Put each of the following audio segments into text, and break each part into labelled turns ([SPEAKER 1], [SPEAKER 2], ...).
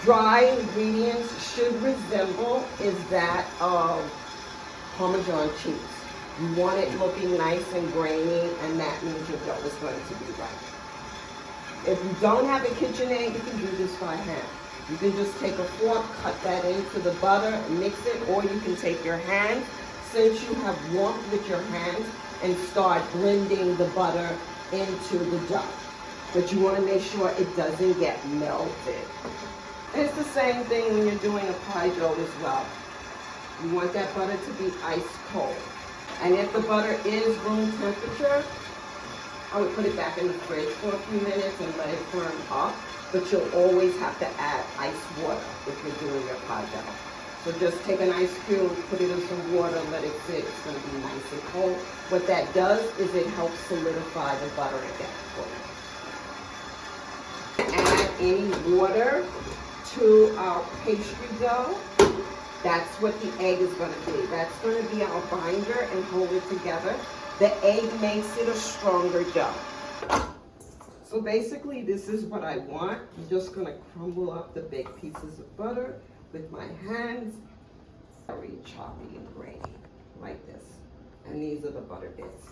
[SPEAKER 1] dry ingredients should resemble is that of Parmesan cheese. You want it looking nice and grainy, and that means your dough is going to be right. If you don't have a KitchenAid, you can do this by hand. You can just take a fork, cut that into the butter, mix it, or you can take your hands, since you have warmth with your hands, and start blending the butter into the dough. But you want to make sure it doesn't get melted. And it's the same thing when you're doing a pie dough as well. You want that butter to be ice cold. And if the butter is room temperature, I would put it back in the fridge for a few minutes and let it firm up. But you'll always have to add ice water if you're doing your pie dough. So just take an ice cube, put it in some water, let it sit. It's going to be nice and cold. What that does is it helps solidify the butter again for you. Add any water to our pastry dough. That's what the egg is going to be. That's going to be our binder and hold it together. The egg makes it a stronger dough. So basically, this is what I want. I'm just going to crumble up the big pieces of butter with my hands. Very choppy and grainy, like this. And these are the butter bits.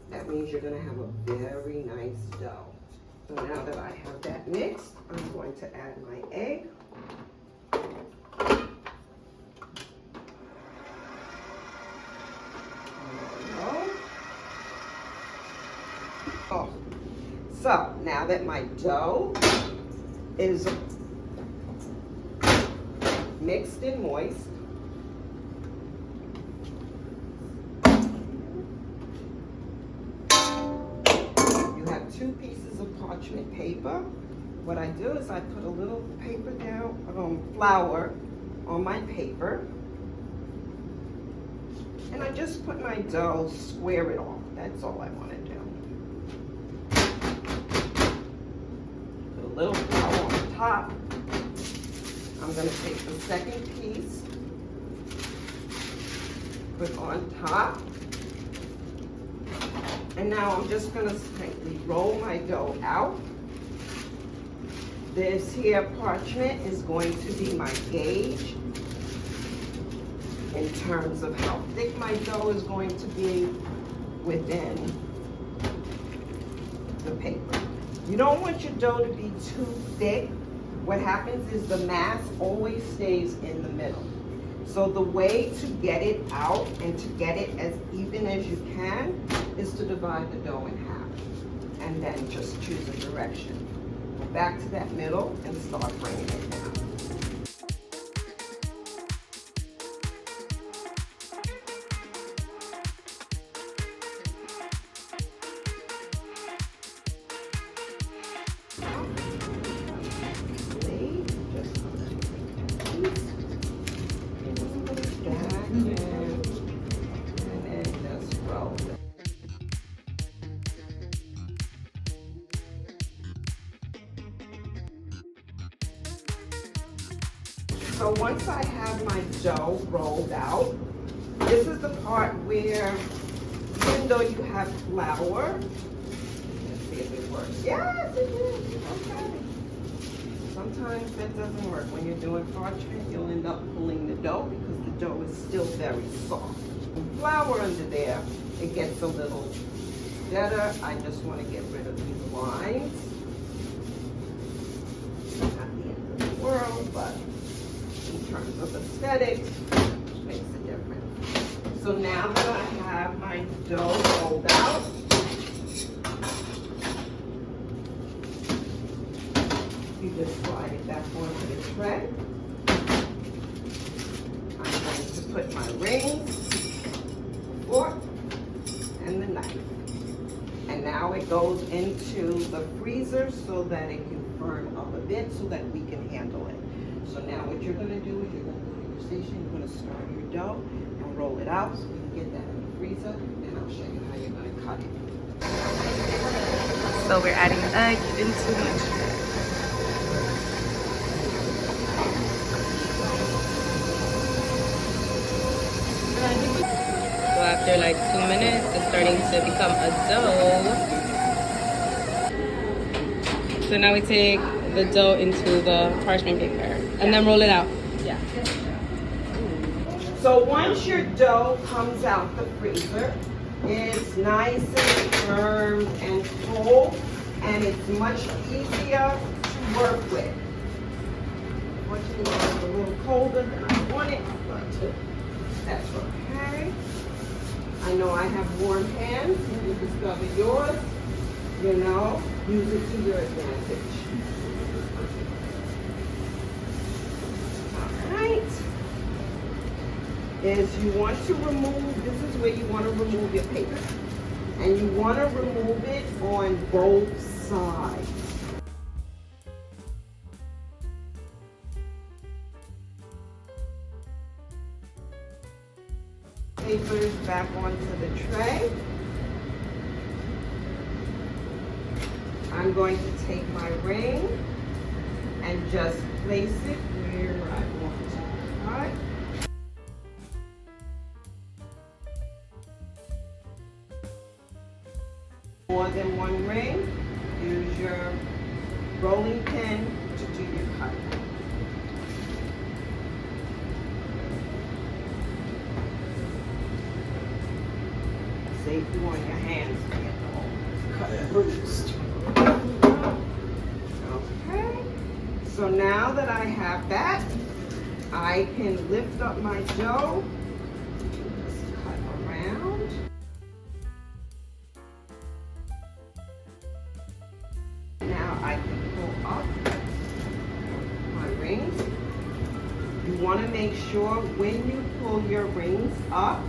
[SPEAKER 1] That means you're going to have a very nice dough. So now that I have that mixed, I'm going to add my egg. Oh, so now that my dough is mixed and moist, you have 2 pieces of parchment paper. What I do is I put a little paper down, flour on my paper, and I just put my dough, square it off. That's all I want to do. Put a little flour on top. I'm going to take the second piece, put on top, and now I'm just going to slightly roll my dough out. This here parchment is going to be my gauge in terms of how thick my dough is going to be within the paper. You don't want your dough to be too thick. What happens is the mass always stays in the middle. So the way to get it out and to get it as even as you can is to divide the dough in half and then just choose a direction. Go back to that middle and start bringing it down. So once I have my dough rolled out, this is the part where, even though you have flour, let's see if it works. Yes, it is. Okay. Sometimes that doesn't work. When you're doing parchment, you'll end up pulling the dough because the dough is still very soft. With flour under there, it gets a little better. I just want to get rid of these lines. Not the end of the world, but in terms of aesthetics, it makes a difference. So now that I have my dough rolled out, you just slide it back onto the tray. I'm going to put my rings, the fork, and the knife. And now it goes into the freezer so that it can firm up a bit so that we can handle it. So now what you're going to do is you're going to go to your station, you're going to start your dough and roll it out so we can get that in the freezer, and I'll show you how you're going to cut it.
[SPEAKER 2] So we're adding egg into the mixture. So after like 2 minutes, it's starting to become a dough. So now we take the dough into the parchment paper. And then roll it out.
[SPEAKER 3] Yeah.
[SPEAKER 1] So once your dough comes out the freezer, it's nice and firm and full, and it's much easier to work with. Fortunately, it's a little colder than I wanted, but that's okay. I know I have warm hands. You discover yours, you know, use it to your advantage. All right. Is you want to remove, this is where you want to remove your paper. And you want to remove it on both sides. Papers back onto the tray. I'm going to take my ring and just place it where I want to. All right. More than one ring, use your rolling pin to do your cut. Save you on your hands to get the whole cut bruised. Okay, so now that I have that, I can lift up my dough, just cut around. Now I can pull up my rings. You want to make sure when you pull your rings up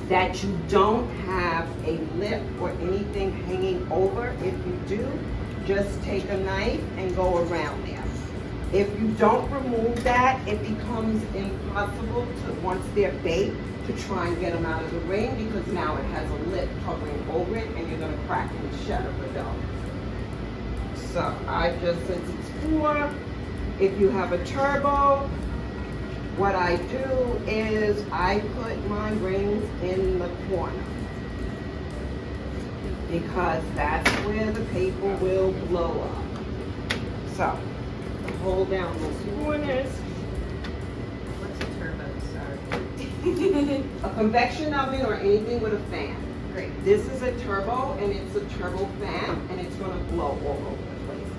[SPEAKER 1] that you don't have a lip or anything hanging over. If you do, just take a knife and go around there. If you don't remove that, it becomes impossible to, once they're baked, to try and get them out of the ring, because now it has a lip covering over it and you're going to crack and shatter the dough. So I just, since it's 4, if you have a turbo, what I do is I put my rings in the corner, because that's where the paper will blow up. So hold down those corners.
[SPEAKER 3] What's a turbo? Sorry.
[SPEAKER 1] A convection oven or anything with a fan.
[SPEAKER 3] Great.
[SPEAKER 1] This is a turbo, and it's a turbo fan, and it's going to blow all over the place.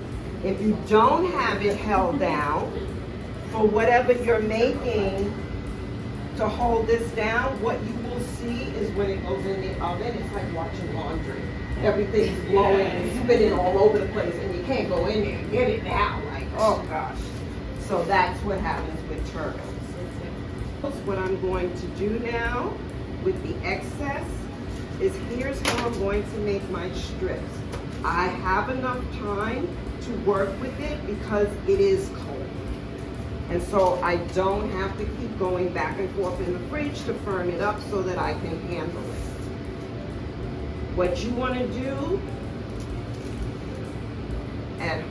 [SPEAKER 1] If you don't have it held down, for whatever you're making to hold this down, what you will see is when it goes in the oven, it's like watching laundry. Everything's blowing and spinning all over the place, and you can't go in there and get it down. Like, oh gosh. So that's what happens with turbos. What I'm going to do now with the excess is, here's how I'm going to make my strips. I have enough time to work with it because it is cold. And so I don't have to keep going back and forth in the fridge to firm it up so that I can handle it. What you want to do at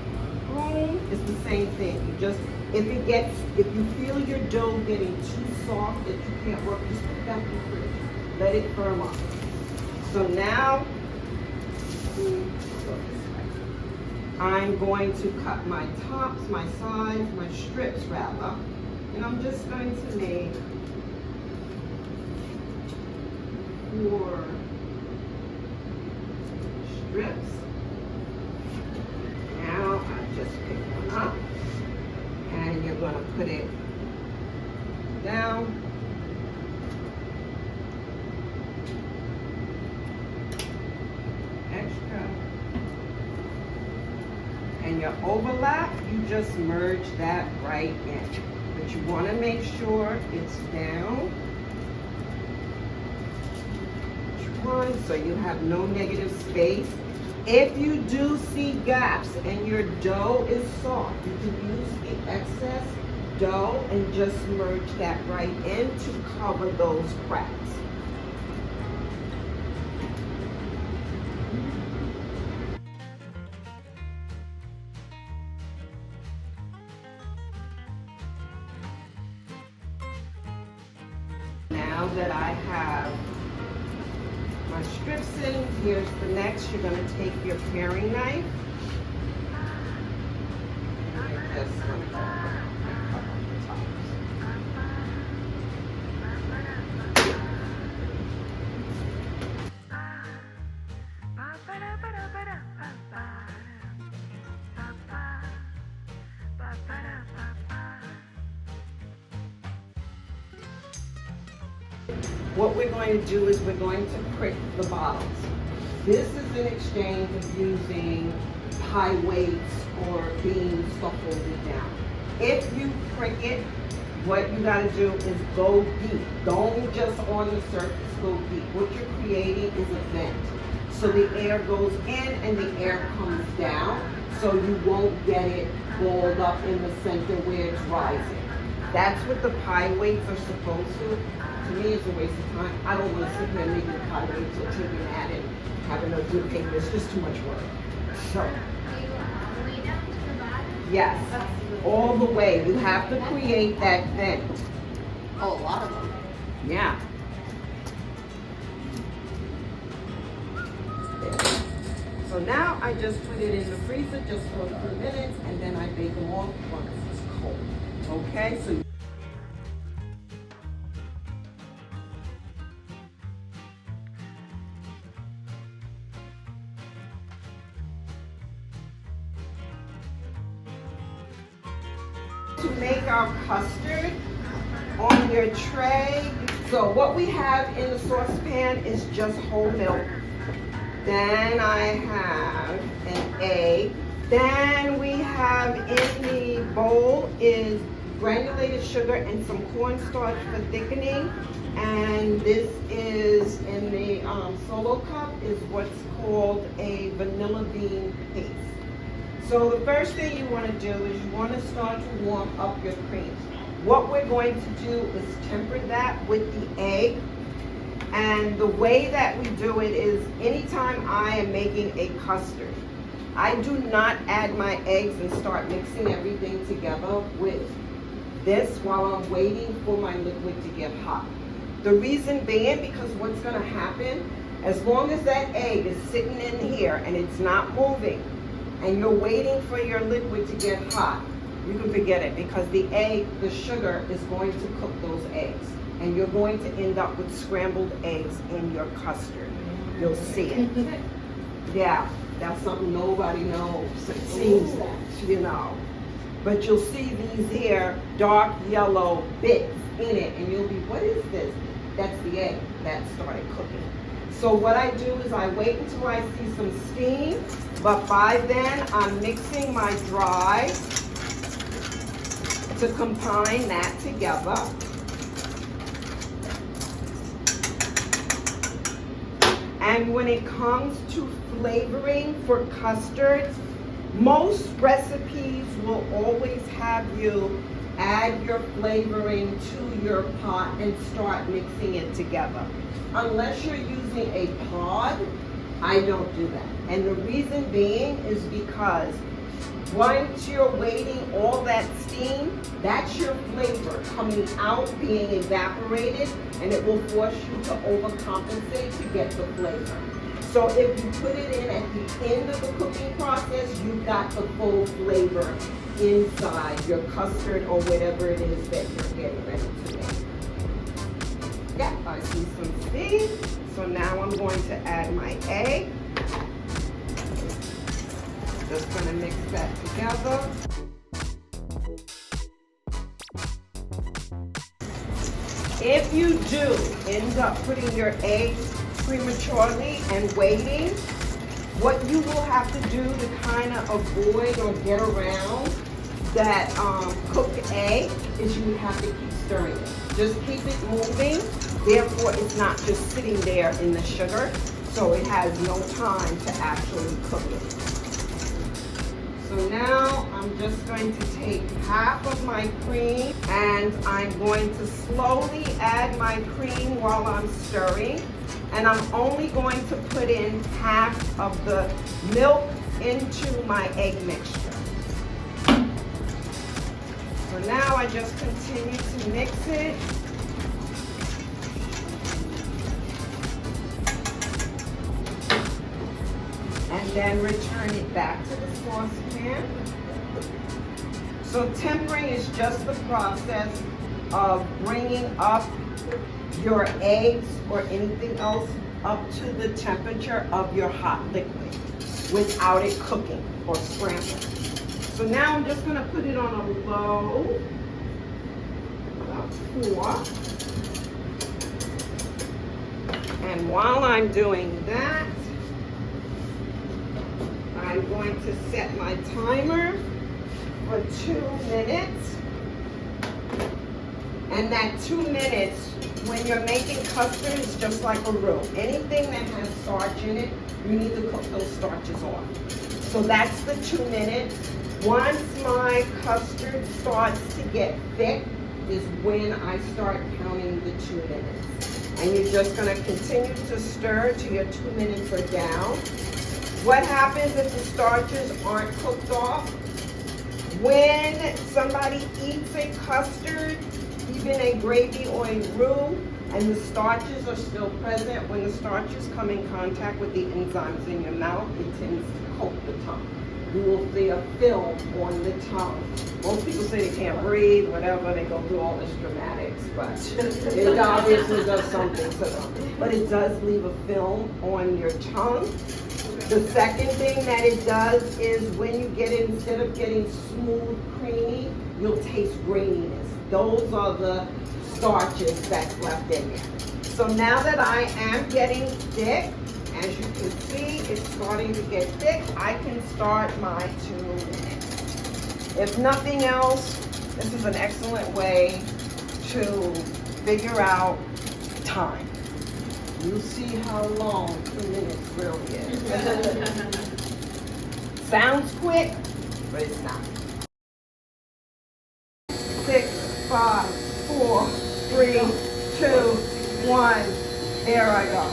[SPEAKER 1] home is the same thing. You just, if you feel your dough getting too soft that you can't work, just put it back in the fridge. Let it firm up. So now, I'm going to cut my tops, my sides, my strips rather, and I'm just going to make 4 strips. Now I just pick one up, and you're going to put it down. Extra. And your overlap, you just merge that right in. But you want to make sure it's down. One, so you have no negative space. If you do see gaps and your dough is soft, you can use the excess dough and just merge that right in to cover those cracks. Now that I have my strips in, here's the next. You're going to take your paring knife. And I just this one over and cover the tops. What we're going to do is we're going to prick the bottles. This is in exchange of using high weights or being scaffolded down. If you prick it, what you gotta do is go deep. Don't just on the surface, go deep. What you're creating is a vent. So the air goes in and the air comes down, so you won't get it balled up in the center where it's rising. That's what the pie weights are supposed to. To me, it's a waste of time. I don't want to sit here making pie weights or taking that and having to do paper. It's just too much work. So,
[SPEAKER 4] Way down to the bottom?
[SPEAKER 1] yes, all the way. You have to create that vent.
[SPEAKER 3] Oh, a lot of them.
[SPEAKER 1] Yeah. So now I just put it in the freezer just for a few minutes and then I bake them off once it's cold. Okay, so to make our custard on your tray. So what we have in the saucepan is just whole milk. Then I have an egg. Then we have in the bowl is granulated sugar and some cornstarch for thickening. And this is in the solo cup is what's called a vanilla bean paste. So the first thing you want to do is you want to start to warm up your cream. What we're going to do is temper that with the egg. And the way that we do it is anytime I am making a custard, I do not add my eggs and start mixing everything together with this while I'm waiting for my liquid to get hot. The reason being because what's going to happen, as long as that egg is sitting in here and it's not moving, and you're waiting for your liquid to get hot, you can forget it because the egg, the sugar is going to cook those eggs. And you're going to end up with scrambled eggs in your custard. You'll see it. Yeah, that's something nobody knows. It seems that, you know. But you'll see these here dark yellow bits in it and you'll be, what is this? That's the egg that started cooking. So what I do is I wait until I see some steam, but by then I'm mixing my dry to combine that together. And when it comes to flavoring for custards, most recipes will always have you add your flavoring to your pot and start mixing it together. Unless you're using a pod, I don't do that. And the reason being is because once you're waiting all that steam, that's your flavor coming out, being evaporated, and it will force you to overcompensate to get the flavor. So if you put it in at the end of the cooking process, you've got the full flavor inside your custard or whatever it is that you're getting ready to make. Yeah, I see some steam. So now I'm going to add my egg. Just gonna mix that together. If you do end up putting your eggs prematurely and waiting, what you will have to do to kind of avoid or get around that cooked egg is you would have to keep stirring it. Just keep it moving, therefore it's not just sitting there in the sugar, so it has no time to actually cook it. So now I'm just going to take half of my cream and I'm going to slowly add my cream while I'm stirring. And I'm only going to put in half of the milk into my egg mixture. So now I just continue to mix it. And then return it back to the saucepan. So tempering is just the process of bringing up your eggs or anything else up to the temperature of your hot liquid without it cooking or scrambling. So now I'm just gonna put it on a low, about 4. And while I'm doing that, I'm going to set my timer for 2 minutes. And that 2 minutes, when you're making custard, is just like a roux. Anything that has starch in it, you need to cook those starches off. So that's the 2 minutes. Once my custard starts to get thick is when I start counting the 2 minutes. And you're just gonna continue to stir till your 2 minutes are down. What happens if the starches aren't cooked off? When somebody eats a custard, even a gravy or a roux, and the starches are still present, when the starches come in contact with the enzymes in your mouth, it tends to coat the tongue. You will see a film on the tongue. Most people say they can't breathe, whatever, they go through all this dramatics, but it obviously does something to them. But it does leave a film on your tongue. The second thing that it does is when you get it, instead of getting smooth, creamy, you'll taste graininess. Those are the starches that's left in there. So now that I am getting thick, as you can see, it's starting to get thick, I can start my 2 minutes. If nothing else, this is an excellent way to figure out time. You'll see how long 2 minutes really is. Sounds quick, but it's not. 6, 5, 4, 3, 2, 1. There I go.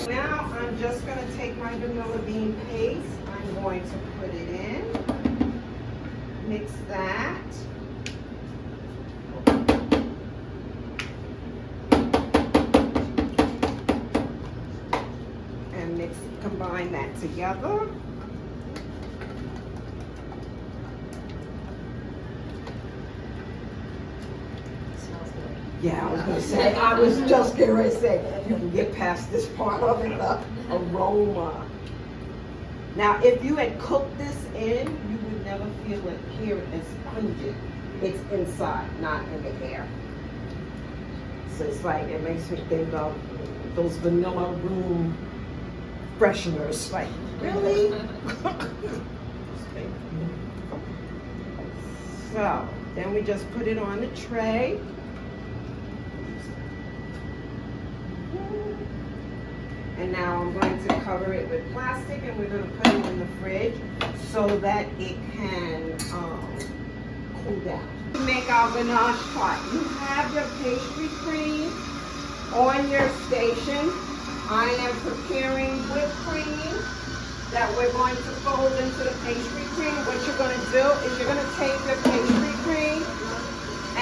[SPEAKER 1] Now I'm just going to take my vanilla bean paste. I'm going to put it in. Mix that. And combine that together. Yeah, I was just getting ready to say, you can get past this part of it, the aroma. Now, if you had cooked this in, you would never feel it here as pungent. It's inside, not in the air. So it's like, it makes me think of those vanilla room fresheners. Like, really? So, then we just put it on the tray. And now I'm going to cover it with plastic and we're going to put it in the fridge so that it can cool down. To make our ganache tart, you have your pastry cream on your station. I am preparing whipped cream that we're going to fold into the pastry cream. What you're going to do is you're going to take your pastry cream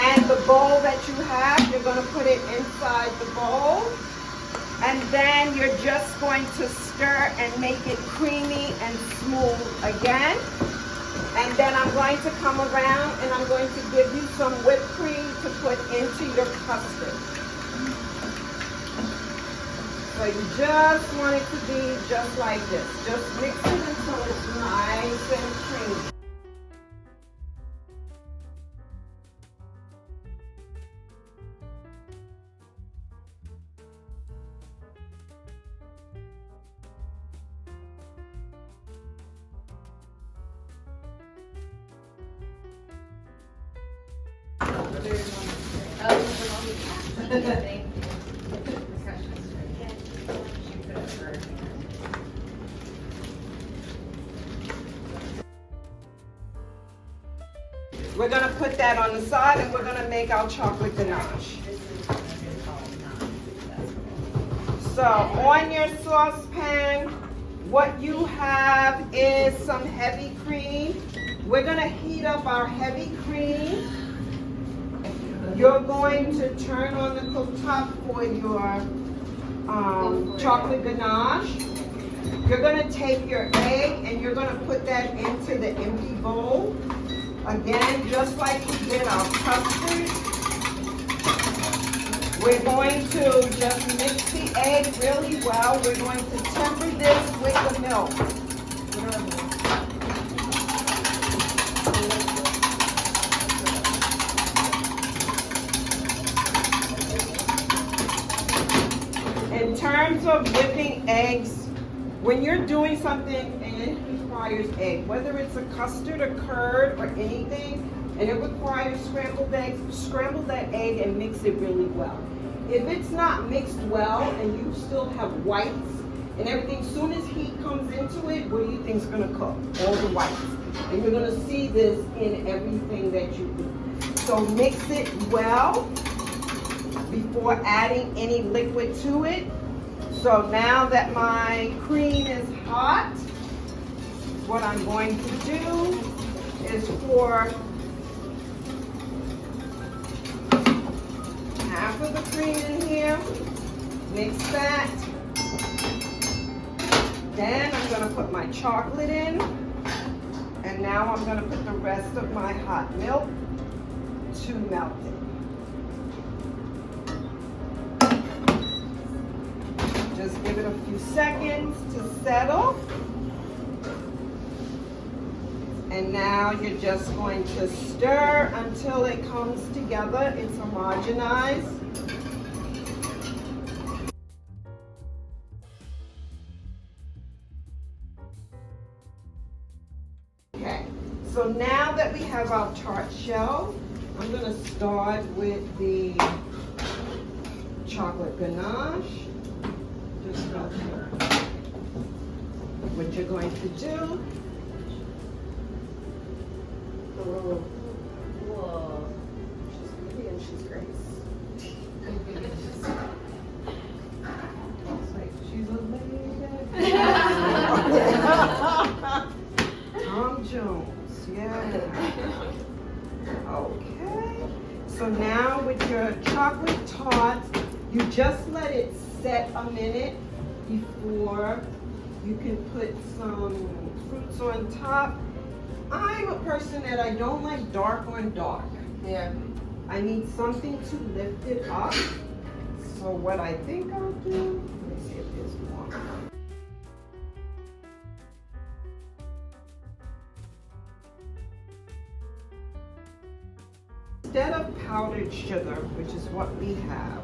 [SPEAKER 1] and the bowl that you have, you're going to put it inside the bowl. And then you're just going to stir and make it creamy and smooth again. And then I'm going to come around and I'm going to give you some whipped cream to put into your custard. So you just want it to be just like this. Just mix it until it's nice and creamy. We're going to put that on the side and we're going to make our chocolate ganache. So on your saucepan, what you have is some heavy cream. We're going to heat up our heavy cream. You're going to turn on the cooktop for your chocolate ganache. You're going to take your egg and you're going to put that into the empty bowl. Again, just like we did our custard, we're going to just mix the egg really well. We're going to temper this with the milk. In terms of whipping eggs, when you're doing something and it requires egg, whether it's a custard, a curd, or anything, and it requires scrambled eggs, scramble that egg and mix it really well. If it's not mixed well and you still have whites and everything, soon as heat comes into it, what do you think is going to cook? All the whites. And you're going to see this in everything that you do. So mix it well before adding any liquid to it. So now that my cream is hot, what I'm going to do is pour half of the cream in here, mix that. Then I'm going to put my chocolate in, and now I'm going to put the rest of my hot milk to melt it. Just give it a few seconds to settle. And now you're just going to stir until it comes together. It's homogenized. Okay, so now that we have our tart shell, I'm going to start with the chocolate ganache. Just melt here. What you're going to do. Whoa. She's pretty and she's Grace. It's like she's a lady. Tom Jones, yeah. Okay. So now with your chocolate tart, you just let it set a minute before you can put some fruits on top. I'm a person that I don't like dark on dark.
[SPEAKER 2] Yeah.
[SPEAKER 1] I need something to lift it up. So what I think I'll do, let me see if there's more. Instead of powdered sugar, which is what we have,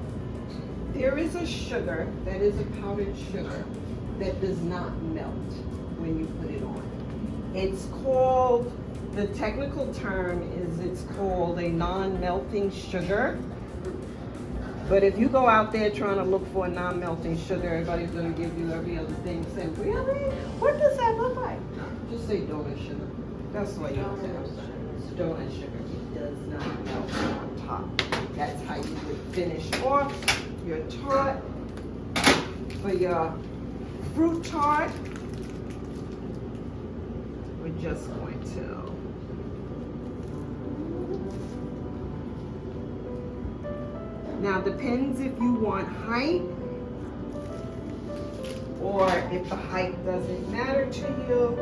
[SPEAKER 1] there is a sugar that is a powdered sugar that does not melt when you put it on. It's called, the technical term is it's called a non-melting sugar. But if you go out there trying to look for a non-melting sugar, everybody's going to give you every other thing saying, really? What does that look like? Just say donut sugar. That's what you say. It's donut sugar. It does not melt on top. That's how you would finish off your tart. For your fruit tart, we're just going to now depends if you want height or if the height doesn't matter to you.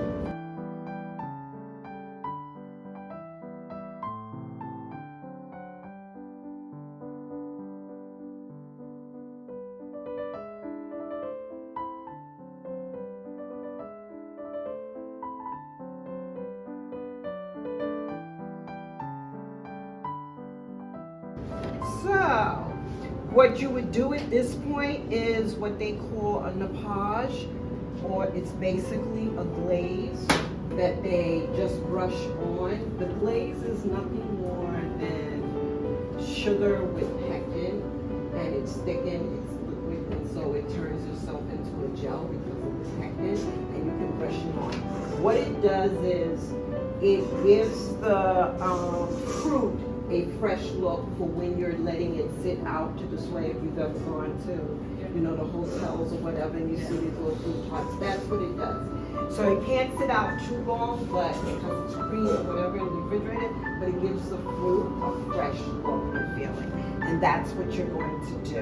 [SPEAKER 1] So, what you would do at this point is what they call a nappage, or it's basically a glaze that they just brush on. The glaze is nothing more than sugar with pectin, and it's thickened, it's liquid, and so it turns itself into a gel because of the pectin, and you can brush it on. What it does is it gives the fruit a fresh look for when you're letting it sit out to display. If you've ever gone to, you know, the hotels or whatever, and you see these little fruit tarts, that's what it does. So it can't sit out too long, but because it's cream or whatever in the refrigerator, but it gives the fruit a fresh look and feeling. And that's what you're going to do.